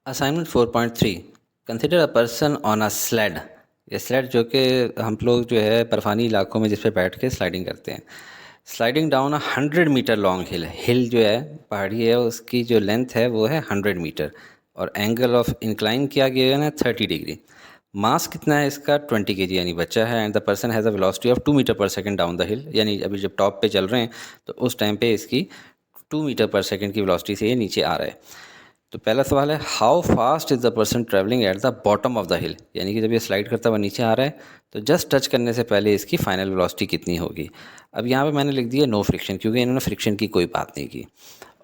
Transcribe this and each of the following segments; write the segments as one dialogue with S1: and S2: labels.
S1: Assignment 4.3 consider a person on a sled. ये sled जो कि हम लोग जो है बर्फानी इलाकों में जिस पे बैठ के स्लाइडिंग करते हैं, स्लाइडिंग डाउन 100 मीटर लॉन्ग हिल। हिल जो है पहाड़ी है, उसकी जो लेंथ है वो है 100 मीटर और एंगल ऑफ इंक्लाइन किया गया है 30 डिग्री। मास कितना है इसका 20 kg यानी बच्चा है। And the person has a velocity of 2 metre per second down the hill, यानी अभी जब टॉप पे चल रहे हैं तो उस टाइम पे इसकी 2 मीटर पर सेकेंड की वेलोसिटी से ये नीचे आ रहा है। तो पहला सवाल है, how fast is the person travelling eight the bottom of the hill, यानी कि जब ये स्लाइड करता हुआ नीचे आ रहा है तो जस्ट टच करने से पहले इसकी फाइनल वेलोसिटी कितनी होगी। अब यहाँ पे मैंने लिख दिया नो फ्रिक्शन, क्योंकि इन्होंने फ्रिक्शन की कोई बात नहीं की।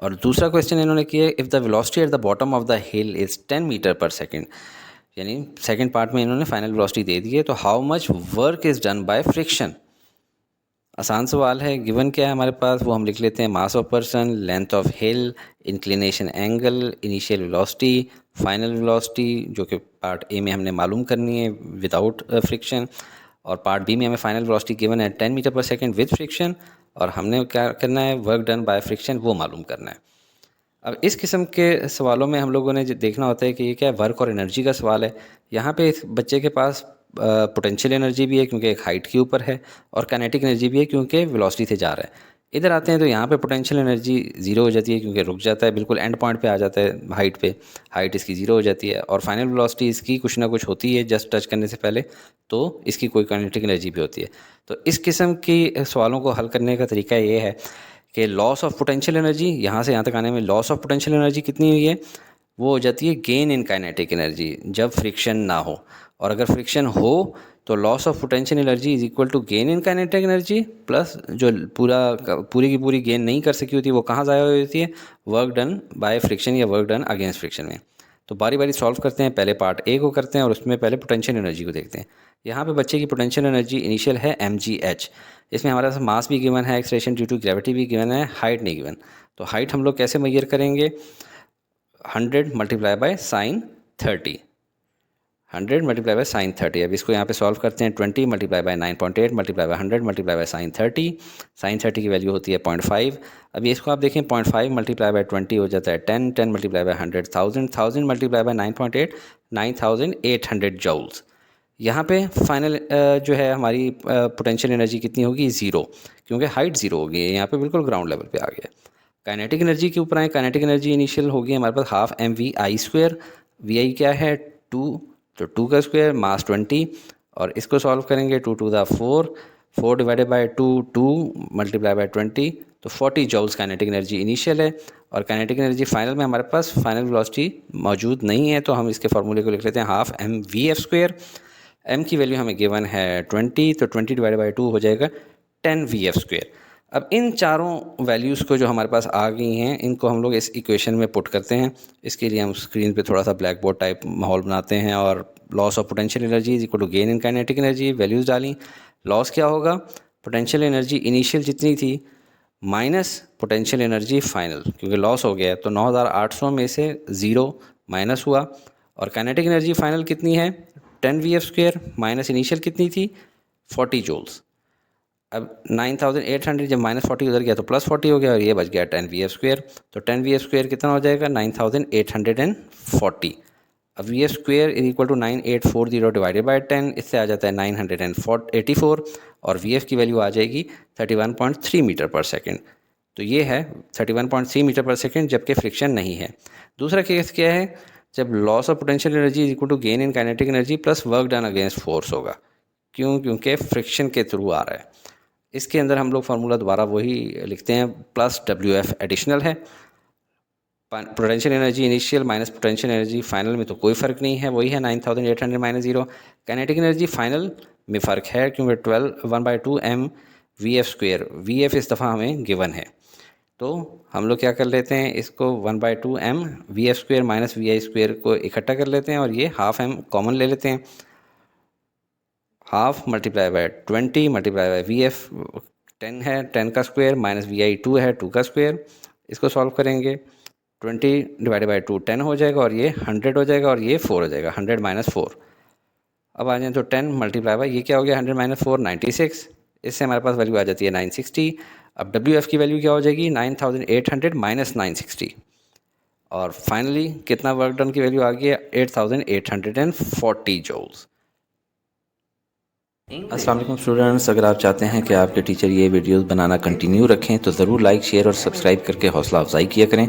S1: और दूसरा क्वेश्चन इन्होंने किया, if the velocity at the bottom of the hill is 10 metre per second, यानी सेकेंड पार्ट में इन्होंने फाइनल वेलोसिटी दे दी है, तो how much work is done by friction. आसान सवाल है। गिवन क्या है हमारे पास वो हम लिख लेते हैं, mass of person, length of hill, inclination angle, initial velocity, final velocity, जो कि पार्ट ए में हमने मालूम करनी है विदाउट फ्रिक्शन, और पार्ट बी में हमें फाइनल वेलोसिटी गिवन है 10 metre per second with friction, और हमने क्या करना है, वर्क डन बाय फ्रिक्शन वो मालूम करना है। अब इस किस्म के सवालों में हम लोगों ने जो देखना होता है कि ये क्या है, वर्क और एनर्जी का सवाल है। यहाँ पे इस बच्चे के पास पोटेंशियल एनर्जी भी है क्योंकि एक हाइट के ऊपर है, और काइनेटिक एनर्जी भी है क्योंकि वेलोसिटी से जा रहा है। इधर आते हैं तो यहाँ पे पोटेंशियल एनर्जी ज़ीरो हो जाती है क्योंकि रुक जाता है, बिल्कुल एंड पॉइंट पे आ जाता है हाइट पे, हाइट इसकी ज़ीरो हो जाती है। और फाइनल वेलोसिटी इसकी कुछ ना कुछ होती है जस्ट टच करने से पहले, तो इसकी कोई काइनेटिक एनर्जी भी होती है। तो इस किस्म की सवालों को हल करने का तरीका ये है कि लॉस ऑफ पोटेंशियल एनर्जी, यहाँ से यहाँ तक आने में लॉस ऑफ पोटेंशियल एनर्जी कितनी हुई है, वो हो जाती है गेन इन काइनेटिक एनर्जी जब फ्रिक्शन ना हो। और अगर फ्रिक्शन हो तो loss of potential energy is equal to gain in kinetic energy plus जो पूरी की पूरी गेन नहीं कर सकी होती वो कहाँ ज़ाया हो जाती है, वर्क डन बाय फ्रिक्शन या वर्क डन अगेंस्ट फ्रिक्शन में। तो बारी बारी सॉल्व करते हैं, पहले पार्ट ए को करते हैं और उसमें पहले पोटेंशियल एनर्जी को देखते हैं। यहाँ पे बच्चे की पोटेंशियल एनर्जी इनिशियल है mgh। इसमें हमारे पास मास भी गिवन है, एक्सलेरेशन ड्यू टू ग्रेविटी भी गिवन है, हाइट नहीं गिवन। तो हाइट हम लोग कैसे मेजर करेंगे, 100 multiply by sine 30, 100 multiply by sine 30। अब इसको यहाँ पे सॉल्व करते हैं, 20 multiply by 9.8 multiply by 100 multiply by sine 30। Sine 30 की वैल्यू होती है 0.5। अभी इसको आप देखें, 0.5 मल्टीप्लाई बाय 20 हो जाता है 10, 10 multiply by 100 1000, 1000 multiply by 9.8 9800 joules. यहाँ पे फाइनल जो है हमारी पोटेंशियल एनर्जी कितनी होगी, ज़ीरो, क्योंकि हाइट ज़ीरो हो गई है, यहाँ पे बिल्कुल ग्राउंड लेवल पे आ गया। काइनेटिक एनर्जी के ऊपर आए, काइनेटिक एनर्जी इनिशियल होगी हमारे पास half M V I square. V I क्या है 2, तो 2 का स्क्वायर मास 20, और इसको सॉल्व करेंगे 2 to the 4, 4 divided by 2 2 multiply by 20, तो 40 जॉल्स काइनेटिक एनर्जी इनिशियल है। और काइनेटिक एनर्जी फाइनल में हमारे पास फाइनल वेलोसिटी मौजूद नहीं है, तो हम इसके फार्मूले को लिख लेते हैं half M v f square. M की वैल्यू हमें गिवन है 20, तो 20 डिवाइड बाई 2 हो जाएगा 10 वी एफ स्क्वायर। अब इन चारों वैल्यूज़ को जो हमारे पास आ गई हैं, इनको हम लोग इस इक्वेशन में पुट करते हैं। इसके लिए हम स्क्रीन पे थोड़ा सा ब्लैक बोर्ड टाइप माहौल बनाते हैं, और loss of potential energy is equal to gain in kinetic energy, values डाली। लॉस क्या होगा, पोटेंशियल एनर्जी इनिशियल जितनी थी माइनस पोटेंशियल एनर्जी फाइनल, क्योंकि लॉस हो गया है तो 9800 में से ज़ीरो माइनस हुआ। और काइनेटिक एनर्जी फाइनल कितनी है 10 we f square, minus initial कितनी थी 40 जूल्स। अब 9800 जब -40 उधर गया तो +40 हो गया, और ये बच गया 10 वी एफ स्क्वायर। तो 10 वी एफ स्क्वायर कितना हो जाएगा 9840। अब v f square is equal to 9840 divided by 10, इससे आ जाता है 984, और वी एफ की वैल्यू आ जाएगी 31.3 मीटर पर सेकेंड। तो ये है 31.3 मीटर पर सेकेंड जबकि फ्रिक्शन नहीं है। दूसरा केस क्या है, जब loss of potential energy is equal to gain in kinetic energy plus work done against force होगा। क्यों, क्योंकि फ्रिक्शन के थ्रू आ रहा है। इसके अंदर हम लोग फार्मूला दोबारा वही लिखते हैं, प्लस डब्ल्यू एफ एडिशनल है, potential energy initial minus potential energy final में तो कोई फ़र्क नहीं है, वही है 9800 माइनस ज़ीरो। काइनेटिक एनर्जी फाइनल में फ़र्क है क्योंकि 1/2 m v f square, v f इस दफ़ा हमें गिवन है, तो हम लोग क्या कर लेते हैं, इसको 1/2 m v f square minus v i square को इकट्ठा कर लेते हैं, और ये हाफ एम कॉमन ले लेते हैं। Half multiply by 20 multiply bye V F 10 है, 10 का स्क्वायर माइनस वी आई 2 है, 2 का स्क्वायर। इसको सॉल्व करेंगे 20 डिवाइडेड बाई 2 10 हो जाएगा, और ये 100 हो जाएगा, और ये 4 हो जाएगा, 100 माइनस 4। अब आ जाए तो 10 मल्टीप्लाई बाई ये क्या हो गया 100 माइनस 4 96, इससे हमारे पास वैल्यू आ जाती है 960। अब डब्ल्यू एफ की वैल्यू क्या हो जाएगी 9800 माइनस 960, और फाइनली कितना वर्क डन की वैल्यू आ गई है 8840 जूल्स। अस्सलाम वालेकुम स्टूडेंट्स, अगर आप चाहते हैं कि आपके टीचर ये वीडियोस बनाना कंटिन्यू रखें तो ज़रूर लाइक शेयर और सब्सक्राइब करके हौसला अफजाई किया करें।